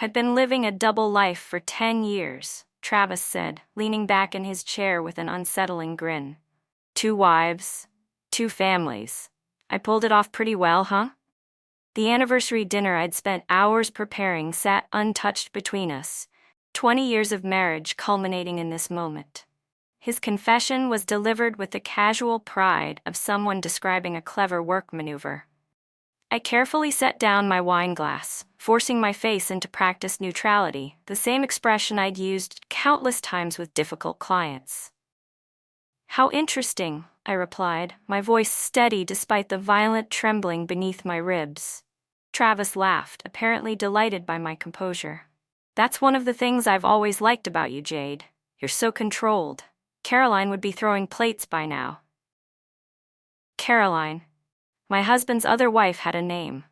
I'd been living a double life for 10 years, Travis said, leaning back in his chair with an unsettling grin. 2 wives, 2 families. I pulled it off pretty well, huh? The anniversary dinner I'd spent hours preparing sat untouched between us, 20 years of marriage culminating in this moment. His confession was delivered with the casual pride of someone describing a clever work maneuver. I carefully set down my wine glass, forcing my face into practiced neutrality, the same expression I'd used countless times with difficult clients. "How interesting," I replied, my voice steady despite the violent trembling beneath my ribs. Travis laughed, apparently delighted by my composure. "That's one of the things I've always liked about you, Jade. You're so controlled. Caroline would be throwing plates by now." Caroline. My husband's other wife had a name.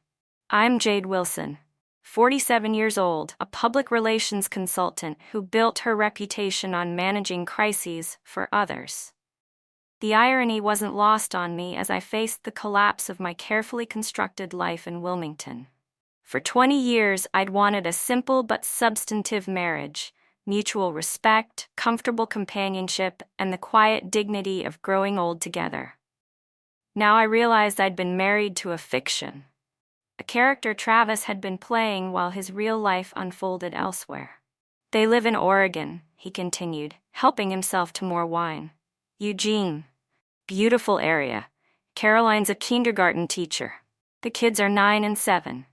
I'm Jade Wilson, 47 years old, a public relations consultant who built her reputation on managing crises for others. The irony wasn't lost on me as I faced the collapse of my carefully constructed life in Wilmington. For 20 years, I'd wanted a simple but substantive marriage, mutual respect, comfortable companionship, and the quiet dignity of growing old together. Now I realized I'd been married to a fiction, a character Travis had been playing while his real life unfolded elsewhere. "They live in Oregon," he continued, helping himself to more wine. "Eugene. Beautiful area. Caroline's a kindergarten teacher. The kids are 9 and 7.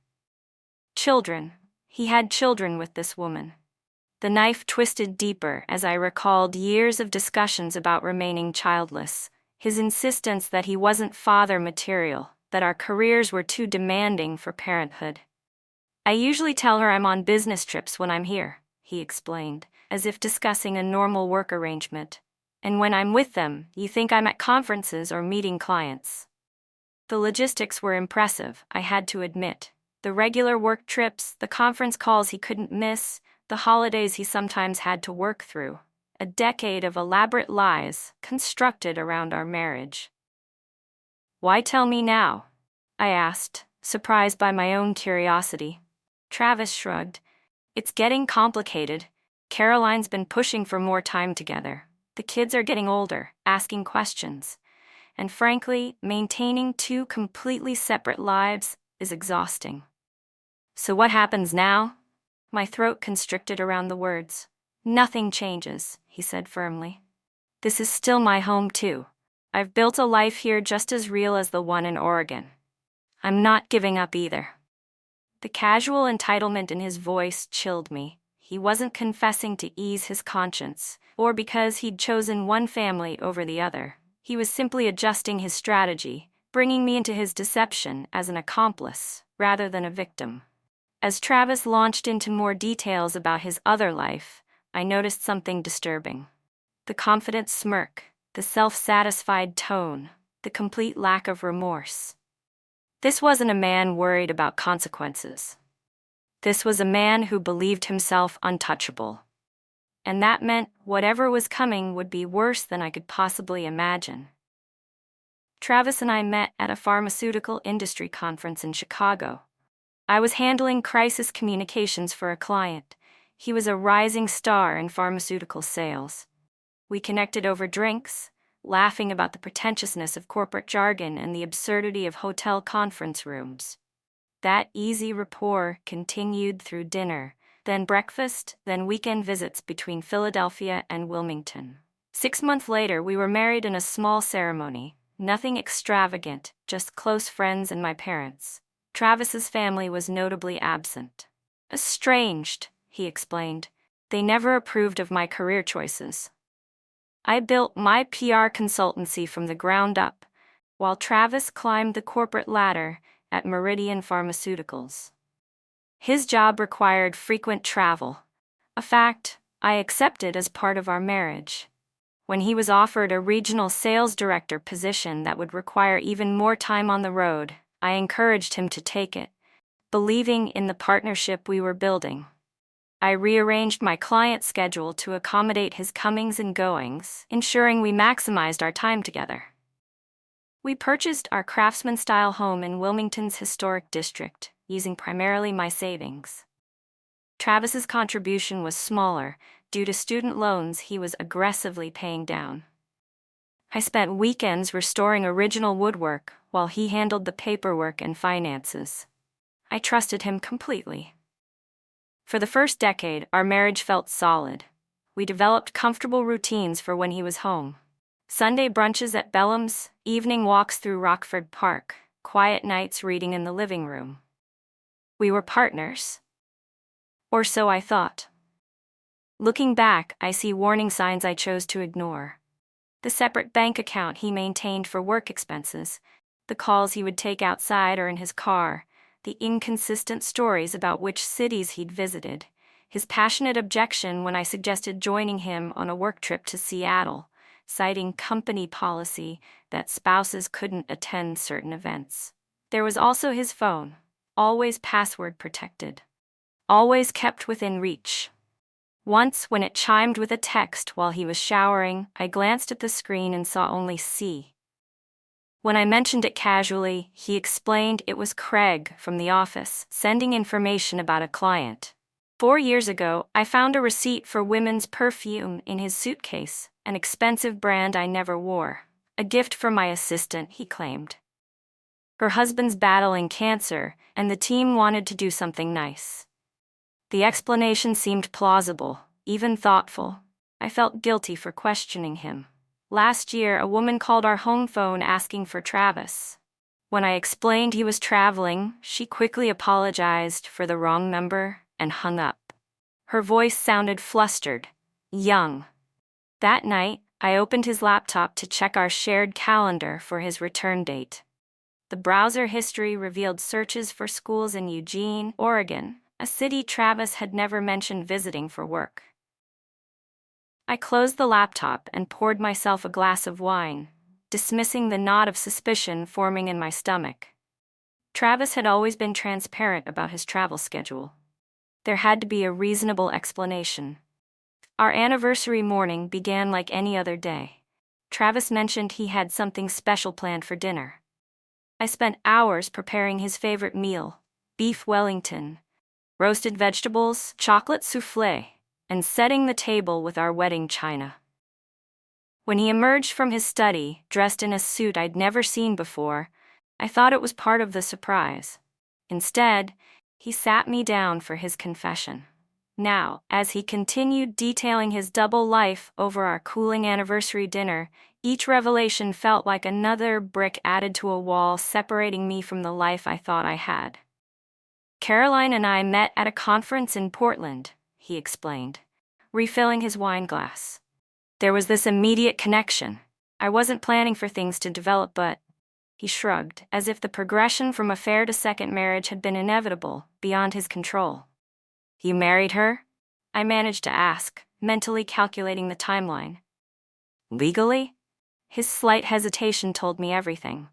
Children. He had children with this woman." The knife twisted deeper as I recalled years of discussions about remaining childless, his insistence that he wasn't father material, that our careers were too demanding for parenthood. "I usually tell her I'm on business trips when I'm here," he explained, as if discussing a normal work arrangement. "And when I'm with them, you think I'm at conferences or meeting clients." The logistics were impressive, I had to admit. The regular work trips, the conference calls he couldn't miss, the holidays he sometimes had to work through. A decade of elaborate lies constructed around our marriage. "Why tell me now?" I asked, surprised by my own curiosity. Travis shrugged. "It's getting complicated. Caroline's been pushing for more time together. The kids are getting older, asking questions. And frankly, maintaining 2 completely separate lives is exhausting." "So what happens now?" My throat constricted around the words. "Nothing changes," he said firmly. "This is still my home too. I've built a life here just as real as the one in Oregon. I'm not giving up either." The casual entitlement in his voice chilled me. He wasn't confessing to ease his conscience, or because he'd chosen one family over the other. He was simply adjusting his strategy, bringing me into his deception as an accomplice, rather than a victim. As Travis launched into more details about his other life, I noticed something disturbing. The confident smirk, the self-satisfied tone, the complete lack of remorse. This wasn't a man worried about consequences. This was a man who believed himself untouchable. And that meant whatever was coming would be worse than I could possibly imagine. Travis and I met at a pharmaceutical industry conference in Chicago. I was handling crisis communications for a client. He was a rising star in pharmaceutical sales. We connected over drinks, laughing about the pretentiousness of corporate jargon and the absurdity of hotel conference rooms. That easy rapport continued through dinner, then breakfast, then weekend visits between Philadelphia and Wilmington. 6 months later, we were married in a small ceremony. Nothing extravagant, just close friends and my parents. Travis's family was notably absent. "Estranged," he explained. "They never approved of my career choices." I built my PR consultancy from the ground up, while Travis climbed the corporate ladder at Meridian Pharmaceuticals. His job required frequent travel, a fact I accepted as part of our marriage. When he was offered a regional sales director position that would require even more time on the road, I encouraged him to take it, believing in the partnership we were building. I rearranged my client schedule to accommodate his comings and goings, ensuring we maximized our time together. We purchased our craftsman-style home in Wilmington's historic district, using primarily my savings. Travis's contribution was smaller due to student loans he was aggressively paying down. I spent weekends restoring original woodwork while he handled the paperwork and finances. I trusted him completely. For the first decade, our marriage felt solid. We developed comfortable routines for when he was home. Sunday brunches at Bellum's, evening walks through Rockford Park, quiet nights reading in the living room. We were partners. Or so I thought. Looking back, I see warning signs I chose to ignore. The separate bank account he maintained for work expenses, the calls he would take outside or in his car, the inconsistent stories about which cities he'd visited, his passionate objection when I suggested joining him on a work trip to Seattle, citing company policy that spouses couldn't attend certain events. There was also his phone, always password protected, always kept within reach. Once, when it chimed with a text while he was showering, I glanced at the screen and saw only C. When I mentioned it casually, he explained it was Craig from the office, sending information about a client. 4 years ago, I found a receipt for women's perfume in his suitcase, an expensive brand I never wore. A gift from my assistant, he claimed. Her husband's battling cancer, and the team wanted to do something nice. The explanation seemed plausible, even thoughtful. I felt guilty for questioning him. Last year, a woman called our home phone asking for Travis. When I explained he was traveling, she quickly apologized for the wrong number and hung up. Her voice sounded flustered, young. That night, I opened his laptop to check our shared calendar for his return date. The browser history revealed searches for schools in Eugene, Oregon, a city Travis had never mentioned visiting for work. I closed the laptop and poured myself a glass of wine, dismissing the knot of suspicion forming in my stomach. Travis had always been transparent about his travel schedule. There had to be a reasonable explanation. Our anniversary morning began like any other day. Travis mentioned he had something special planned for dinner. I spent hours preparing his favorite meal, beef Wellington, roasted vegetables, chocolate soufflé, and setting the table with our wedding china. When he emerged from his study, dressed in a suit I'd never seen before, I thought it was part of the surprise. Instead, he sat me down for his confession. Now, as he continued detailing his double life over our cooling anniversary dinner, each revelation felt like another brick added to a wall separating me from the life I thought I had. Caroline and I met at a conference in Portland, he explained, refilling his wine glass. There was this immediate connection. I wasn't planning for things to develop, but he shrugged, as if the progression from affair to second marriage had been inevitable, beyond his control. You married her? I managed to ask, mentally calculating the timeline. Legally? His slight hesitation told me everything.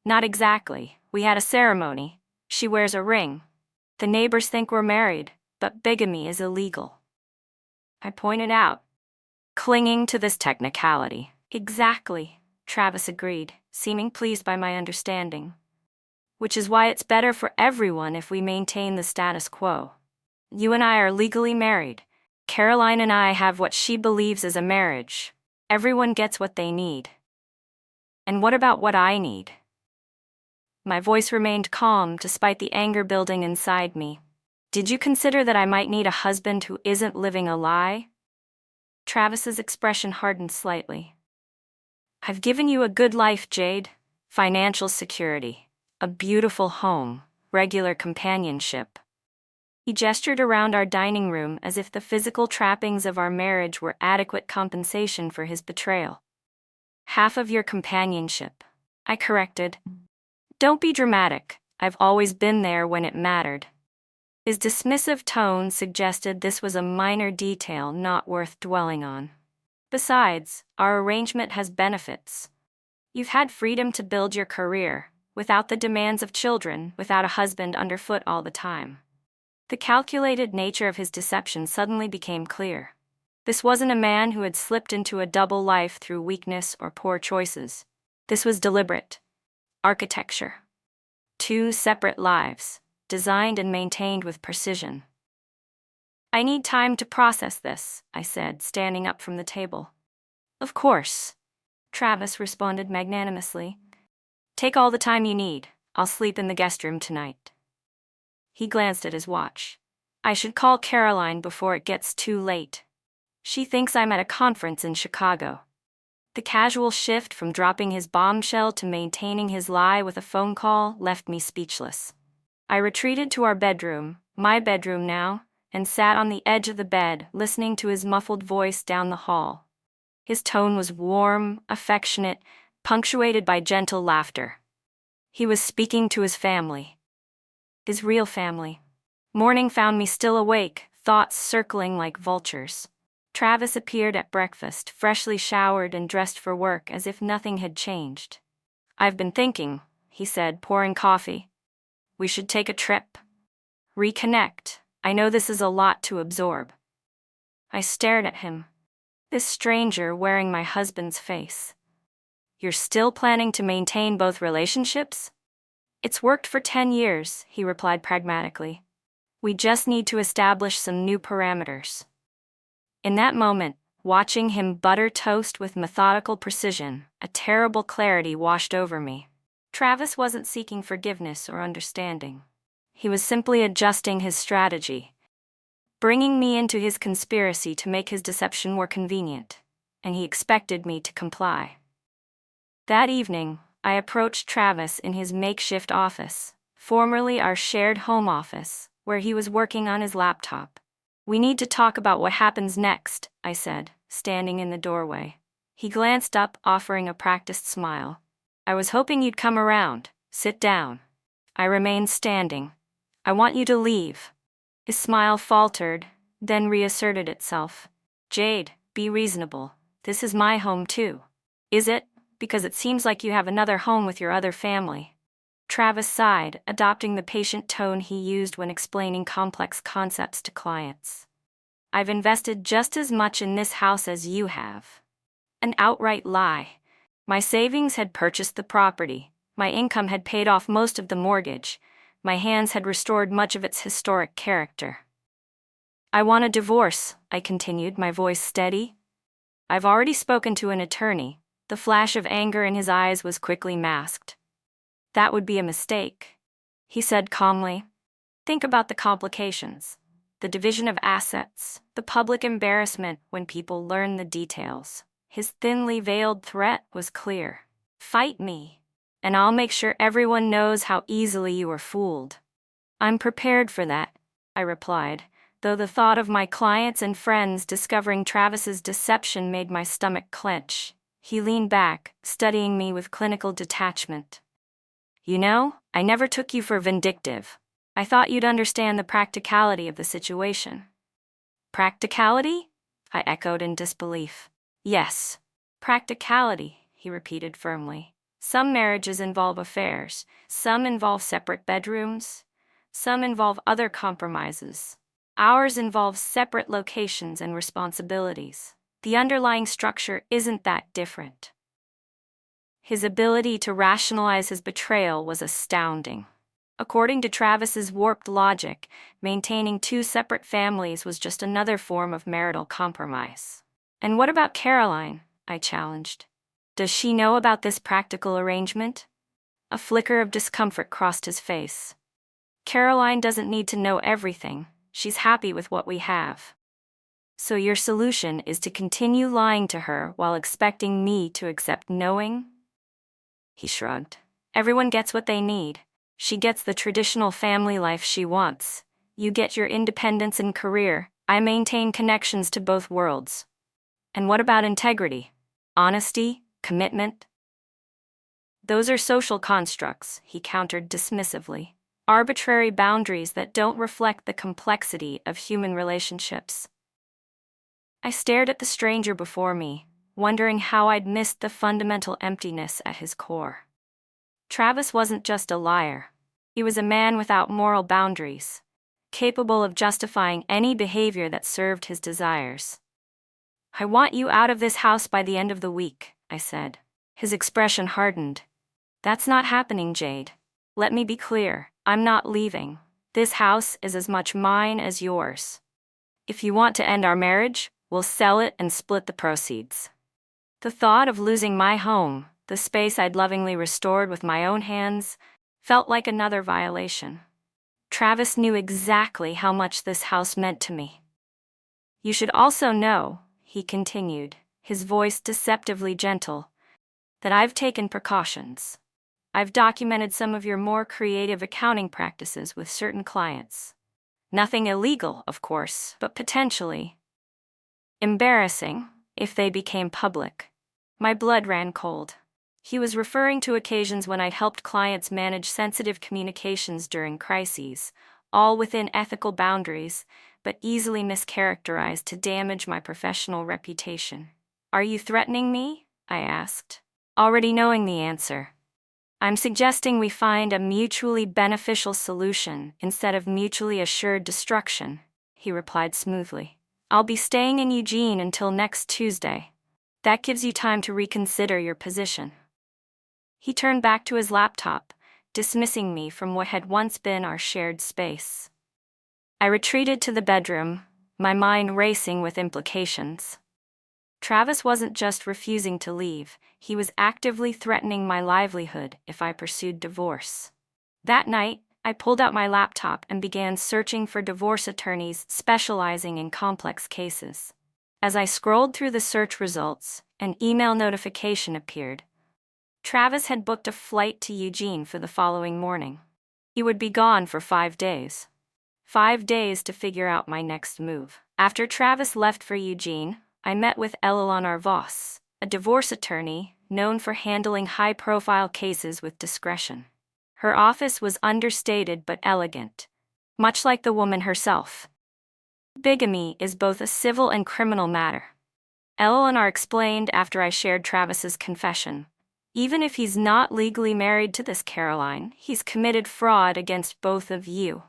Not exactly. We had a ceremony. She wears a ring. The neighbors think we're married, but bigamy is illegal. I pointed out, clinging to this technicality. Exactly, Travis agreed, seeming pleased by my understanding. Which is why it's better for everyone if we maintain the status quo. You and I are legally married. Caroline and I have what she believes is a marriage. Everyone gets what they need. And what about what I need? My voice remained calm despite the anger building inside me. Did you consider that I might need a husband who isn't living a lie? Travis's expression hardened slightly. I've given you a good life, Jade. Financial security, a beautiful home, regular companionship. He gestured around our dining room as if the physical trappings of our marriage were adequate compensation for his betrayal. Half of your companionship, I corrected. Don't be dramatic. I've always been there when it mattered. His dismissive tone suggested this was a minor detail not worth dwelling on. Besides, our arrangement has benefits. You've had freedom to build your career, without the demands of children, without a husband underfoot all the time. The calculated nature of his deception suddenly became clear. This wasn't a man who had slipped into a double life through weakness or poor choices. This was deliberate. Architecture. 2 separate lives, designed and maintained with precision. I need time to process this, I said, standing up from the table. Of course, Travis responded magnanimously. Take all the time you need. I'll sleep in the guest room tonight. He glanced at his watch. I should call Caroline before it gets too late. She thinks I'm at a conference in Chicago. The casual shift from dropping his bombshell to maintaining his lie with a phone call left me speechless. I retreated to our bedroom, my bedroom now, and sat on the edge of the bed, listening to his muffled voice down the hall. His tone was warm, affectionate, punctuated by gentle laughter. He was speaking to his family. His real family. Morning found me still awake, thoughts circling like vultures. Travis appeared at breakfast, freshly showered and dressed for work as if nothing had changed. I've been thinking, he said, pouring coffee. We should take a trip. Reconnect. I know this is a lot to absorb. I stared at him. This stranger wearing my husband's face. You're still planning to maintain both relationships? It's worked for 10 years, he replied pragmatically. We just need to establish some new parameters. In that moment, watching him butter toast with methodical precision, a terrible clarity washed over me. Travis wasn't seeking forgiveness or understanding. He was simply adjusting his strategy, bringing me into his conspiracy to make his deception more convenient, and he expected me to comply. That evening, I approached Travis in his makeshift office, formerly our shared home office, where he was working on his laptop. We need to talk about what happens next, I said, standing in the doorway. He glanced up, offering a practiced smile. I was hoping you'd come around. Sit down. I remained standing. I want you to leave. His smile faltered, then reasserted itself. Jade, be reasonable. This is my home too. Is it? Because it seems like you have another home with your other family. Travis sighed, adopting the patient tone he used when explaining complex concepts to clients. I've invested just as much in this house as you have. An outright lie. My savings had purchased the property. My income had paid off most of the mortgage. My hands had restored much of its historic character. I want a divorce, I continued, my voice steady. I've already spoken to an attorney. The flash of anger in his eyes was quickly masked. That would be a mistake, he said calmly. Think about the complications, the division of assets, the public embarrassment when people learn the details. His thinly veiled threat was clear. Fight me, and I'll make sure everyone knows how easily you were fooled. I'm prepared for that, I replied, though the thought of my clients and friends discovering Travis's deception made my stomach clench. He leaned back, studying me with clinical detachment. You know, I never took you for vindictive. I thought you'd understand the practicality of the situation. Practicality? I echoed in disbelief. Yes, practicality, he repeated firmly. Some marriages involve affairs, some involve separate bedrooms, some involve other compromises. Ours involves separate locations and responsibilities. The underlying structure isn't that different. His ability to rationalize his betrayal was astounding. According to Travis's warped logic, maintaining two separate families was just another form of marital compromise. And what about Caroline? I challenged. Does she know about this practical arrangement? A flicker of discomfort crossed his face. Caroline doesn't need to know everything. She's happy with what we have. So your solution is to continue lying to her while expecting me to accept knowing? He shrugged. Everyone gets what they need. She gets the traditional family life she wants. You get your independence and career. I maintain connections to both worlds. And what about integrity? Honesty? Commitment? Those are social constructs, he countered dismissively. Arbitrary boundaries that don't reflect the complexity of human relationships. I stared at the stranger before me, wondering how I'd missed the fundamental emptiness at his core. Travis wasn't just a liar. He was a man without moral boundaries, capable of justifying any behavior that served his desires. I want you out of this house by the end of the week, I said. His expression hardened. That's not happening, Jade. Let me be clear, I'm not leaving. This house is as much mine as yours. If you want to end our marriage, we'll sell it and split the proceeds. The thought of losing my home, the space I'd lovingly restored with my own hands, felt like another violation. Travis knew exactly how much this house meant to me. You should also know, he continued, his voice deceptively gentle, that I've taken precautions. I've documented some of your more creative accounting practices with certain clients. Nothing illegal, of course, but potentially embarrassing if they became public. My blood ran cold. He was referring to occasions when I'd helped clients manage sensitive communications during crises, all within ethical boundaries, but easily mischaracterized to damage my professional reputation. Are you threatening me? I asked, already knowing the answer. I'm suggesting we find a mutually beneficial solution instead of mutually assured destruction, he replied smoothly. I'll be staying in Eugene until next Tuesday. That gives you time to reconsider your position. He turned back to his laptop, dismissing me from what had once been our shared space. I retreated to the bedroom, my mind racing with implications. Travis wasn't just refusing to leave, he was actively threatening my livelihood if I pursued divorce. That night, I pulled out my laptop and began searching for divorce attorneys specializing in complex cases. As I scrolled through the search results, an email notification appeared. Travis had booked a flight to Eugene for the following morning. He would be gone for 5 days. 5 days to figure out my next move. After Travis left for Eugene, I met with Eleanor Voss, a divorce attorney known for handling high-profile cases with discretion. Her office was understated but elegant, much like the woman herself. Bigamy is both a civil and criminal matter. Eleanor explained after I shared Travis's confession. Even if he's not legally married to this Caroline, he's committed fraud against both of you.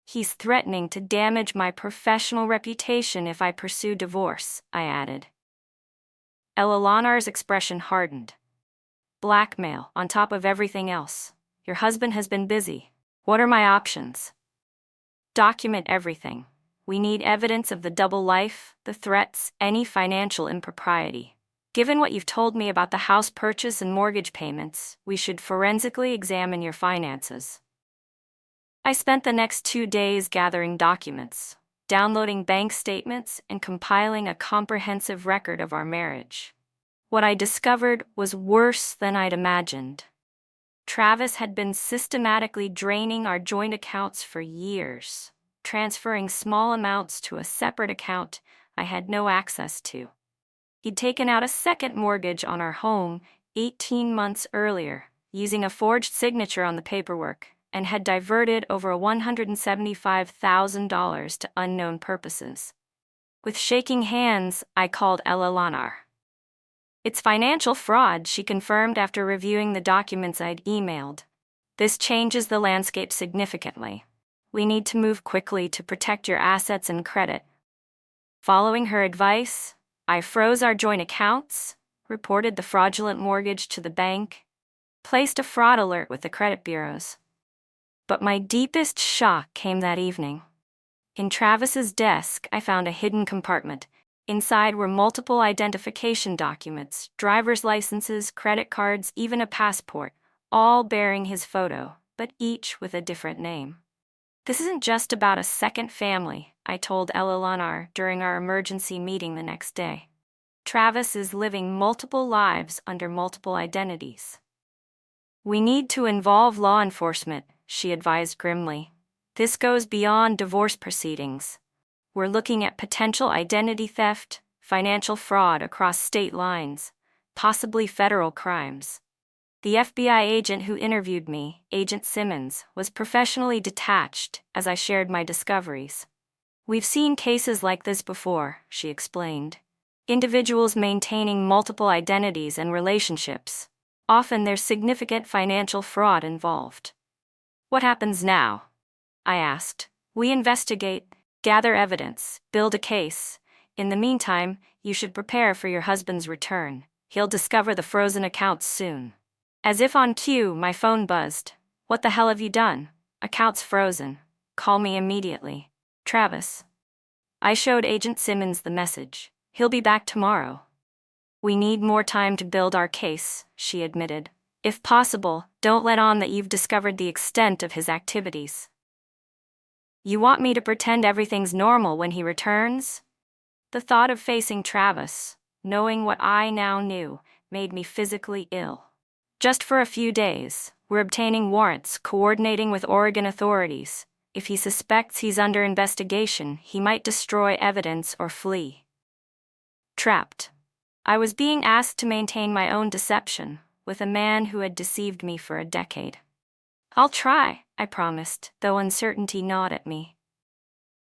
He's threatening to damage my professional reputation if I pursue divorce, I added. Eleanor's expression hardened. Blackmail, on top of everything else. Your husband has been busy. What are my options? Document everything. We need evidence of the double life, the threats, any financial impropriety. Given what you've told me about the house purchase and mortgage payments, we should forensically examine your finances. I spent the next 2 days gathering documents, downloading bank statements, and compiling a comprehensive record of our marriage. What I discovered was worse than I'd imagined. Travis had been systematically draining our joint accounts for years, transferring small amounts to a separate account I had no access to. He'd taken out a second mortgage on our home 18 months earlier, using a forged signature on the paperwork, and had diverted over $175,000 to unknown purposes. With shaking hands, I called Eleanor. It's financial fraud, she confirmed after reviewing the documents I'd emailed. This changes the landscape significantly. We need to move quickly to protect your assets and credit. Following her advice, I froze our joint accounts, reported the fraudulent mortgage to the bank, placed a fraud alert with the credit bureaus. But my deepest shock came that evening. In Travis's desk, I found a hidden compartment. Inside were multiple identification documents, driver's licenses, credit cards, even a passport, all bearing his photo, but each with a different name. This isn't just about a second family, I told Eleanor during our emergency meeting the next day. Travis is living multiple lives under multiple identities. We need to involve law enforcement, she advised grimly. This goes beyond divorce proceedings. We're looking at potential identity theft, financial fraud across state lines, possibly federal crimes. The FBI agent who interviewed me, Agent Simmons, was professionally detached as I shared my discoveries. We've seen cases like this before, she explained. Individuals maintaining multiple identities and relationships. Often there's significant financial fraud involved. What happens now? I asked. We investigate, gather evidence, build a case. In the meantime, you should prepare for your husband's return. He'll discover the frozen accounts soon. As if on cue, my phone buzzed. What the hell have you done? Accounts frozen. Call me immediately. Travis. I showed Agent Simmons the message. He'll be back tomorrow. We need more time to build our case, she admitted. If possible, don't let on that you've discovered the extent of his activities. You want me to pretend everything's normal when he returns? The thought of facing Travis, knowing what I now knew, made me physically ill. Just for a few days, we're obtaining warrants, coordinating with Oregon authorities. If he suspects he's under investigation, he might destroy evidence or flee. Trapped. I was being asked to maintain my own deception with a man who had deceived me for a decade. I'll try, I promised, though uncertainty gnawed at me.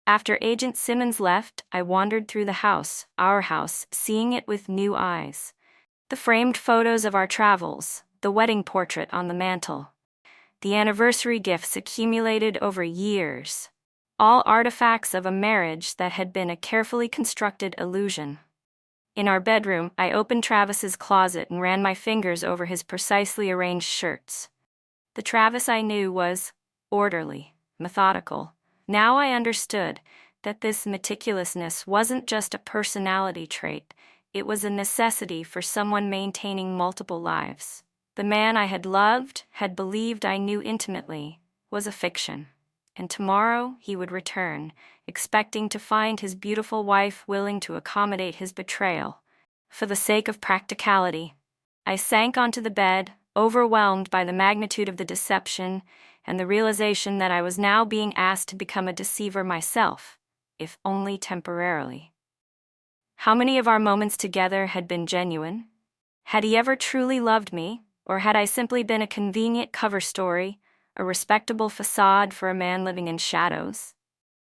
After Agent Simmons left, I wandered through the house, our house, seeing it with new eyes. The framed photos of our travels, the wedding portrait on the mantel, the anniversary gifts accumulated over years, all artifacts of a marriage that had been a carefully constructed illusion. In our bedroom, I opened Travis's closet and ran my fingers over his precisely arranged shirts. The Travis I knew was orderly, methodical. Now I understood that this meticulousness wasn't just a personality trait, it was a necessity for someone maintaining multiple lives. The man I had loved, had believed I knew intimately, was a fiction. And tomorrow he would return, expecting to find his beautiful wife willing to accommodate his betrayal. For the sake of practicality, I sank onto the bed, overwhelmed by the magnitude of the deception and the realization that I was now being asked to become a deceiver myself, if only temporarily. How many of our moments together had been genuine? Had he ever truly loved me, or had I simply been a convenient cover story, a respectable facade for a man living in shadows?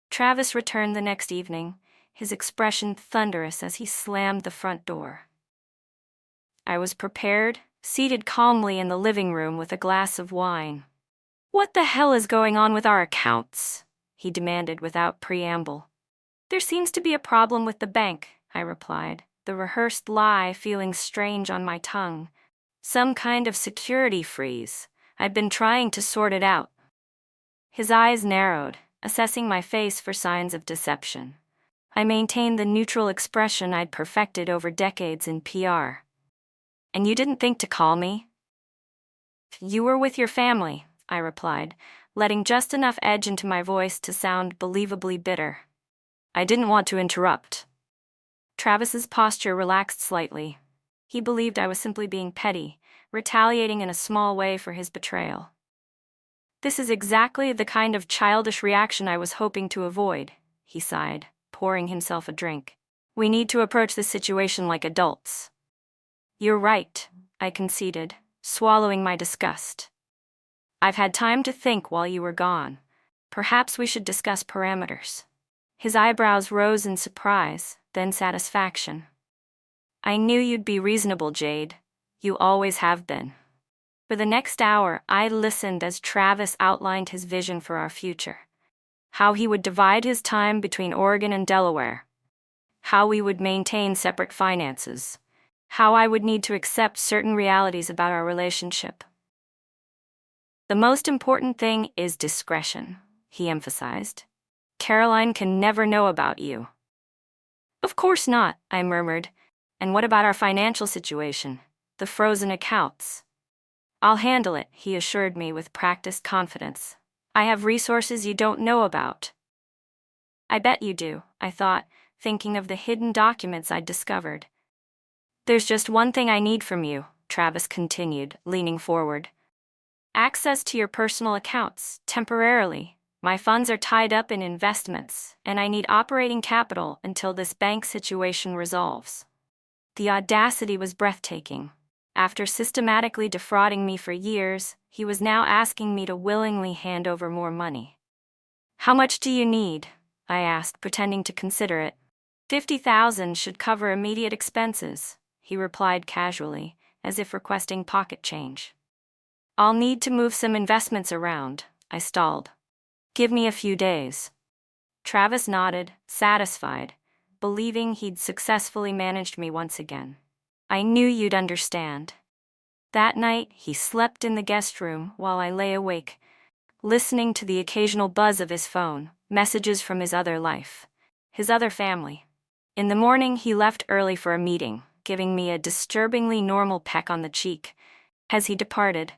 Travis returned the next evening, his expression thunderous as he slammed the front door. I was prepared, seated calmly in the living room with a glass of wine. "What the hell is going on with our accounts?" he demanded without preamble. "There seems to be a problem with the bank," I replied, the rehearsed lie feeling strange on my tongue. "Some kind of security freeze. I've been trying to sort it out." His eyes narrowed, assessing my face for signs of deception. I maintained the neutral expression I'd perfected over decades in PR. "And you didn't think to call me?" "You were with your family," I replied, letting just enough edge into my voice to sound believably bitter. "I didn't want to interrupt." Travis's posture relaxed slightly. He believed I was simply being petty, retaliating in a small way for his betrayal. "This is exactly the kind of childish reaction I was hoping to avoid," he sighed, pouring himself a drink. "We need to approach this situation like adults." "You're right," I conceded, swallowing my disgust. "I've had time to think while you were gone. Perhaps we should discuss parameters." His eyebrows rose in surprise, then satisfaction. "I knew you'd be reasonable, Jade. You always have been." For the next hour, I listened as Travis outlined his vision for our future. How he would divide his time between Oregon and Delaware. How we would maintain separate finances. How I would need to accept certain realities about our relationship. "The most important thing is discretion," he emphasized. "Caroline can never know about you." "Of course not," I murmured. "And what about our financial situation? The frozen accounts?" "I'll handle it," he assured me with practiced confidence. "I have resources you don't know about." "I bet you do," I thought, thinking of the hidden documents I'd discovered. "There's just one thing I need from you," Travis continued, leaning forward. "Access to your personal accounts, temporarily. My funds are tied up in investments, and I need operating capital until this bank situation resolves." The audacity was breathtaking. After systematically defrauding me for years, he was now asking me to willingly hand over more money. "How much do you need?" I asked, pretending to consider it. "50,000 should cover immediate expenses," he replied casually, as if requesting pocket change. "I'll need to move some investments around," I stalled. "Give me a few days." Travis nodded, satisfied, believing he'd successfully managed me once again. "I knew you'd understand." That night, he slept in the guest room while I lay awake, listening to the occasional buzz of his phone, messages from his other life. his other family. In the morning, he left early for a meeting, giving me a disturbingly normal peck on the cheek. As he departed,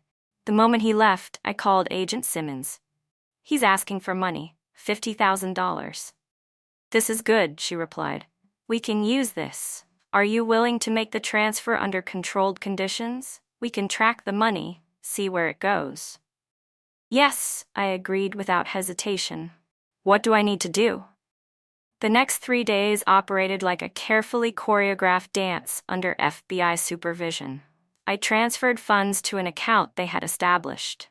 the moment he left, I called Agent Simmons. He's asking for money, $50,000. This is good, she replied. We can use this. Are you willing to make the transfer under controlled conditions? We can track the money, see where it goes. Yes, I agreed without hesitation. What do I need to do? The next 3 days operated like a carefully choreographed dance under FBI supervision. I transferred funds to an account they had established.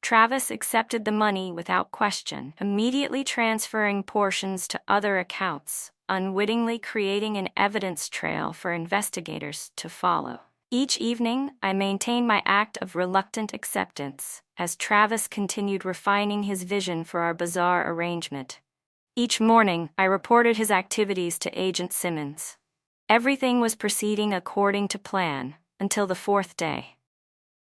Travis accepted the money without question, immediately transferring portions to other accounts, unwittingly creating an evidence trail for investigators to follow. Each evening, I maintained my act of reluctant acceptance, as Travis continued refining his vision for our bizarre arrangement. Each morning, I reported his activities to Agent Simmons. Everything was proceeding according to plan, until the 4th day.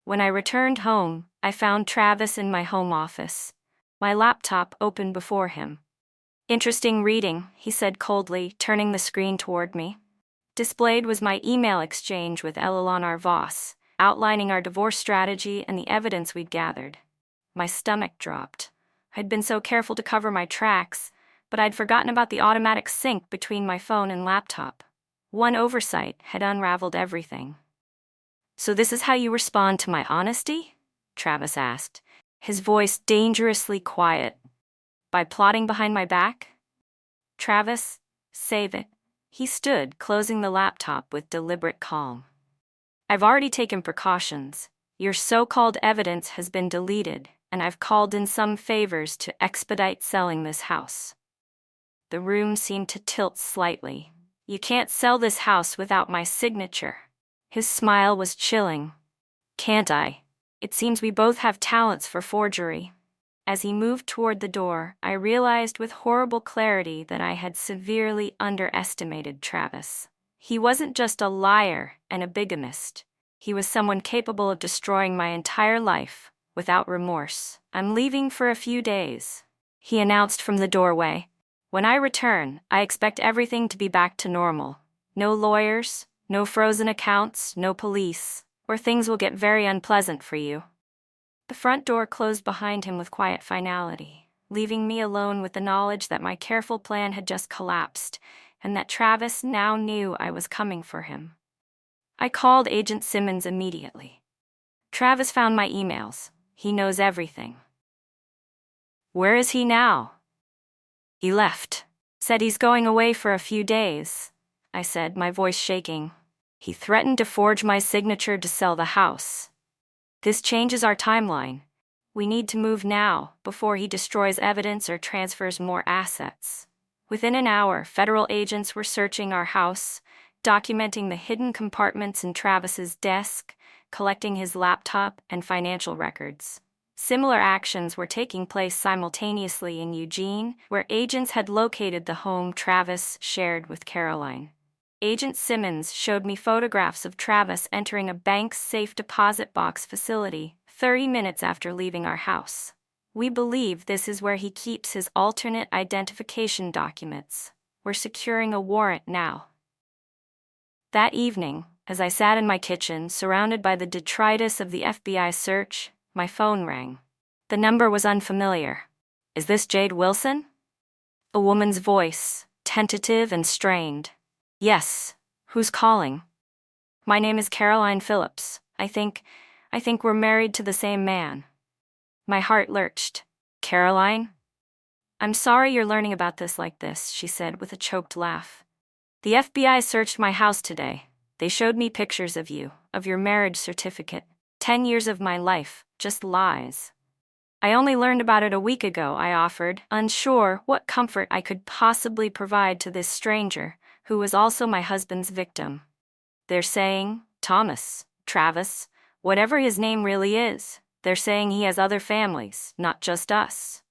When I returned home, I found Travis in my home office, my laptop open before him. Interesting reading, he said coldly, turning the screen toward me. Displayed was my email exchange with Eleanor Voss, outlining our divorce strategy and the evidence we'd gathered. My stomach dropped. I'd been so careful to cover my tracks, but I'd forgotten about the automatic sync between my phone and laptop. One oversight had unraveled everything. So this is how you respond to my honesty? Travis asked, his voice dangerously quiet. By plotting behind my back? Travis, save it. He stood, closing the laptop with deliberate calm. I've already taken precautions. Your so-called evidence has been deleted, and I've called in some favors to expedite selling this house. The room seemed to tilt slightly. You can't sell this house without my signature. His smile was chilling. Can't I? It seems we both have talents for forgery. As he moved toward the door, I realized with horrible clarity that I had severely underestimated Travis. He wasn't just a liar and a bigamist. He was someone capable of destroying my entire life, without remorse. I'm leaving for a few days, he announced from the doorway. When I return, I expect everything to be back to normal. No lawyers, no frozen accounts, no police, or things will get very unpleasant for you. The front door closed behind him with quiet finality, leaving me alone with the knowledge that my careful plan had just collapsed, and that Travis now knew I was coming for him. I called Agent Simmons immediately. Travis found my emails. He knows everything. Where is he now? He left. Said he's going away for a few days, I said, my voice shaking. He threatened to forge my signature to sell the house. This changes our timeline. We need to move now, before he destroys evidence or transfers more assets. Within an hour, federal agents were searching our house, documenting the hidden compartments in Travis's desk, collecting his laptop and financial records. Similar actions were taking place simultaneously in Eugene, where agents had located the home Travis shared with Caroline. Agent Simmons showed me photographs of Travis entering a bank's safe deposit box facility 30 minutes after leaving our house. We believe this is where he keeps his alternate identification documents. We're securing a warrant now. That evening, as I sat in my kitchen, surrounded by the detritus of the FBI search, my phone rang. The number was unfamiliar. Is this Jade Wilson? A woman's voice, tentative and strained. Yes. Who's calling? My name is Caroline Phillips. I think we're married to the same man. My heart lurched. Caroline? I'm sorry you're learning about this like this, she said with a choked laugh. The FBI searched my house today. They showed me pictures of you, of your marriage certificate. 10 years of my life, just lies. I only learned about it a week ago, I offered, unsure what comfort I could possibly provide to this stranger, who was also my husband's victim. They're saying, Travis, whatever his name really is, they're saying he has other families, not just us.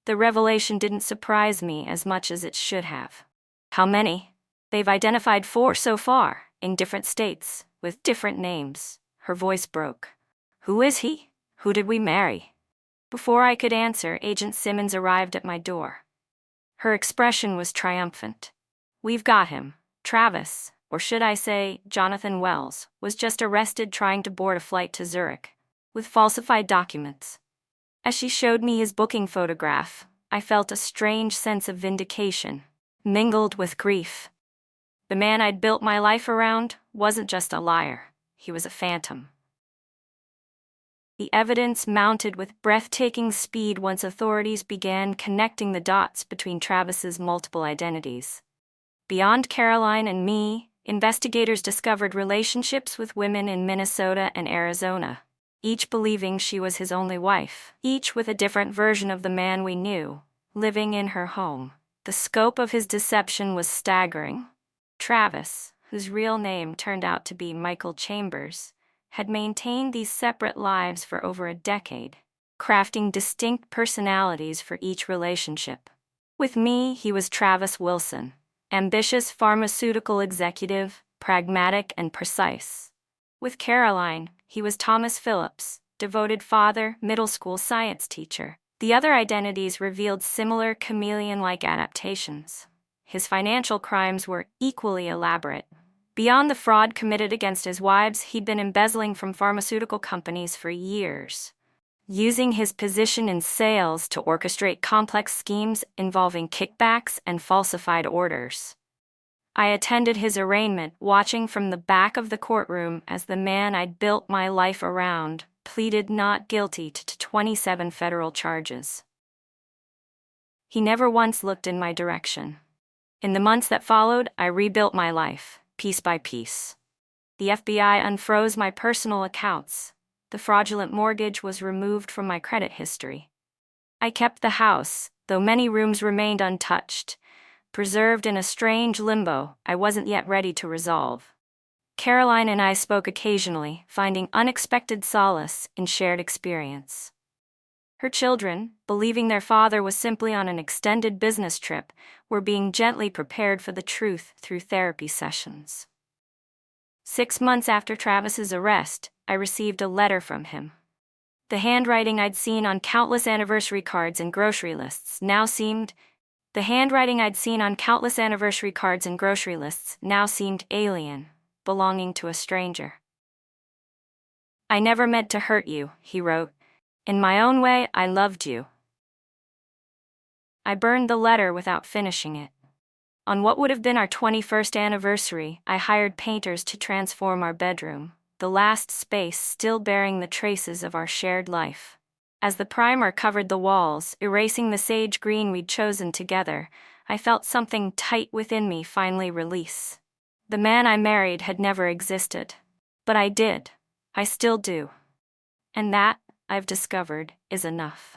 The revelation didn't surprise me as much as it should have. How many? They've identified 4 so far, in different states, with different names. Her voice broke. Who is he? Who did we marry? Before I could answer, Agent Simmons arrived at my door. Her expression was triumphant. "We've got him. Travis, or should I say, Jonathan Wells, was just arrested trying to board a flight to Zurich with falsified documents." As she showed me his booking photograph, I felt a strange sense of vindication, mingled with grief. The man I'd built my life around wasn't just a liar, he was a phantom. The evidence mounted with breathtaking speed once authorities began connecting the dots between Travis's multiple identities. Beyond Caroline and me, investigators discovered relationships with women in Minnesota and Arizona, each believing she was his only wife, each with a different version of the man we knew, living in her home. The scope of his deception was staggering. Travis, whose real name turned out to be Michael Chambers, had maintained these separate lives for over a decade, crafting distinct personalities for each relationship. With me, he was Travis Wilson, ambitious pharmaceutical executive, pragmatic and precise. With Caroline, he was Thomas Phillips, devoted father, middle school science teacher. The other identities revealed similar chameleon-like adaptations. His financial crimes were equally elaborate. Beyond the fraud committed against his wives, he'd been embezzling from pharmaceutical companies for years, using his position in sales to orchestrate complex schemes involving kickbacks and falsified orders. I attended his arraignment, watching from the back of the courtroom as the man I'd built my life around pleaded not guilty to 27 federal charges. He never once looked in my direction. In the months that followed, I rebuilt my life, piece by piece. The FBI unfroze my personal accounts. The fraudulent mortgage was removed from my credit history. I kept the house, though many rooms remained untouched, preserved in a strange limbo I wasn't yet ready to resolve. Caroline and I spoke occasionally, finding unexpected solace in shared experience. Her children, believing their father was simply on an extended business trip, were being gently prepared for the truth through therapy sessions. 6 months after Travis's arrest, I received a letter from him. The handwriting I'd seen on countless anniversary cards and grocery lists now seemed alien, belonging to a stranger. "I never meant to hurt you," he wrote. "In my own way, I loved you." I burned the letter without finishing it. On what would have been our 21st anniversary, I hired painters to transform our bedroom, the last space still bearing the traces of our shared life. As the primer covered the walls, erasing the sage green we'd chosen together, I felt something tight within me finally release. The man I married had never existed. But I did. I still do. And that, I've discovered, is enough.